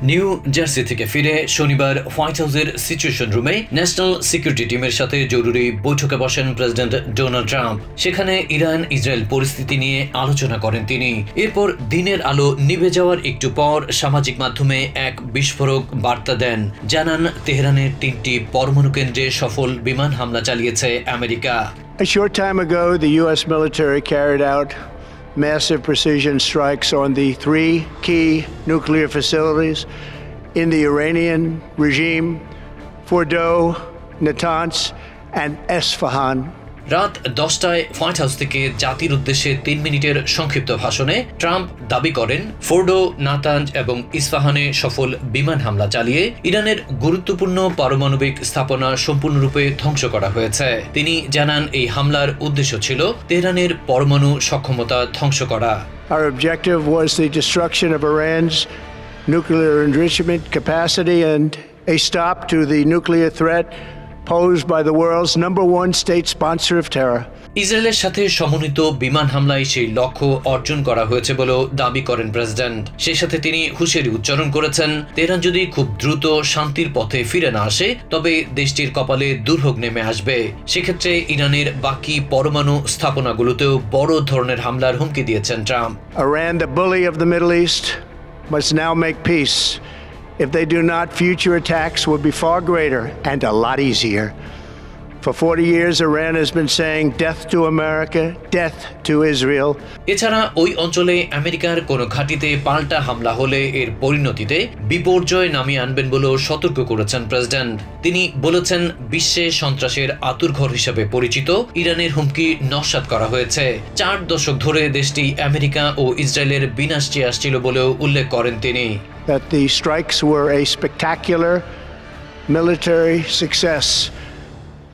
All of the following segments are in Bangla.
নিউ জার্সি থেকে ফিরে শনিবার হোয়াইট হাউসের সিচুয়েশন রুমে ন্যাশনাল সিকিউরিটি টিমের সাথে জরুরি বৈঠকে বসেন প্রেসিডেন্ট ডোনাল্ড ট্রাম্প। সেখানে ইরান ইসরায়েল পরিস্থিতি নিয়ে আলোচনা করেন তিনি। এরপর দিনের আলো নিভে যাওয়ার একটু পর সামাজিক মাধ্যমে এক বিস্ফোরক বার্তা দেন। জানান তেহরানের 3টি পরমাণু কেন্দ্রে সফল বিমান হামলা চালিয়েছে America. A short time ago, the U.S. military carried out massive precision strikes on the 3 key nuclear facilities in the Iranian regime, Fordow, Natanz, and Esfahan. রাত 10টায় হোয়াইট হাউস থেকে জাতির উদ্দেশ্যে 3 মিনিটের সংক্ষিপ্ত ভাষণে ট্রাম্প দাবি করেন ফোর্ডো, নাতাঞ্জ এবং ইস্পাহানে সফল বিমান হামলা চালিয়ে ইরানের গুরুত্বপূর্ণ পারমাণবিক স্থাপনা সম্পূর্ণরূপে ধ্বংস করা হয়েছে। তিনি জানান এই হামলার উদ্দেশ্য ছিল তেহরানের পরমাণু সক্ষমতা ধ্বংস করা। Our objective was the destruction of Iran's nuclear enrichment capacity and a stop to the nuclear threat posed by the world's #1 state sponsor of terror. ইসরায়েলের সাথে সমন্বিত বিমান হামলায় সেই লক্ষ্য অর্জন করা হয়েছে বলেও দাবি করেন প্রেসিডেন্ট। সেই সাথে তিনি হুঁশিয়ারি উচ্চারণ করেছেন, তেহরান যদি খুব দ্রুত শান্তির পথে ফিরে না আসে তবে দেশটির কপালে দুর্ভোগ নেমে আসবে। সেক্ষেত্রে ইরানের বাকি পরমাণু স্থাপনাগুলোতেও বড় ধরনের হামলার হুমকি দিয়েছেন Trump. Iran, the bully of the Middle East, must now make peace. If they do not, future attacks will be far greater and a lot easier. For 40 years, Iran has been saying death to America, death to Israel. এছাড়া ওই অঞ্চলে আমেরিকার কোনো ঘাঁটিতে পাল্টা হামলা হলে এর পরিণতিতে বিপর্যয় নামিয়ে আনবেন বলেও সতর্ক করেছেন প্রেসিডেন্ট। তিনি বলেছেন, বিশ্বে সন্ত্রাসের আতুরঘর হিসেবে পরিচিত ইরানের হুমকি নস্যাৎ করা হয়েছে। 4 দশক ধরে দেশটি আমেরিকা ও ইসরায়েলের বিনাশ চেয়ে আসছিল বলেও উল্লেখ করেন তিনি। That the strikes were a spectacular military success.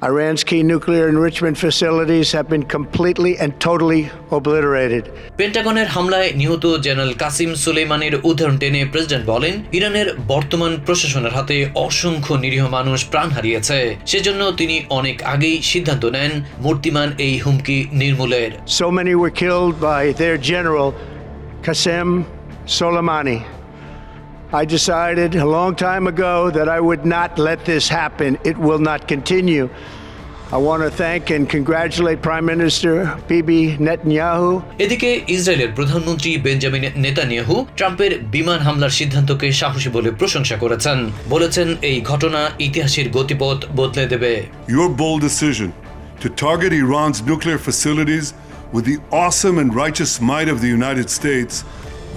Iran's key nuclear enrichment facilities have been completely and totally obliterated. পেন্টাগনের হামলায় নিহত জেনারেল কাসিম সুলেইমানের উদাহরণ টেনে প্রেসিডেন্ট বলেন, ইরানের বর্তমান প্রশাসনের হাতে অসংখ্য নিরীহ মানুষ প্রাণ হারিয়েছে। সেজন্য তিনি অনেক আগেই সিদ্ধান্ত নেন মূর্তিমান এই হুমকি নির্মূলের। So many were killed by their general Qasem Soleimani. I decided a long time ago that I would not let this happen. It will not continue. I want to thank and congratulate Prime Minister Bibi Netanyahu. এদিকে ইসরায়েলের প্রধানমন্ত্রী বেঞ্জামিন নেতানিয়াহু ট্রাম্পের বিমান হামলার সিদ্ধান্তকে সাহসী বলে প্রশংসা করেছেন। বলেছেন, এই ঘটনা ইতিহাসের গতিপথ বদলে দেবে। Your bold decision to target Iran's nuclear facilities with the awesome and righteous might of the United States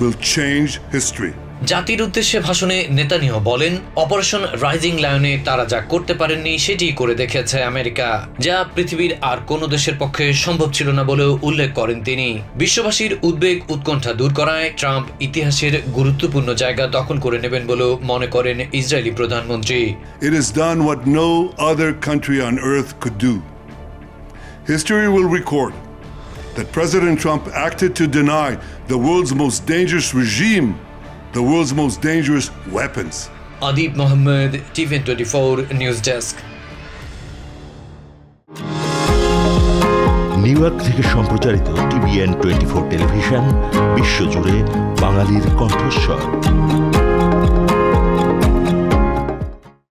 will change history. জাতির উদ্দেশ্যে ভাষণে নেতানিয়াহু বলেন, অপারেশন রাইজিং লায়নে তারা যা করতে পারেননি সেটি করে দেখেছে আমেরিকা, যা পৃথিবীর আর কোনো দেশের পক্ষে সম্ভব ছিল না বলেও উল্লেখ করেন তিনি। বিশ্ববাসীর উদ্বেগ উৎকণ্ঠা দূর করায় ট্রাম্প ইতিহাসের গুরুত্বপূর্ণ জায়গা দখল করে নেবেন বলেও মনে করেন ইসরায়েলি প্রধানমন্ত্রী। It has done what no other country on earth could do. History will record that President Trump acted to deny the world's most dangerous regime the world's most dangerous weapons. Adib Mohammed, TVN24 News Desk. New York থেকে সম্প্রচারিত TVN24 টেলিভিশন বিশ্বজুড়ে বাঙালির কণ্ঠস্বর।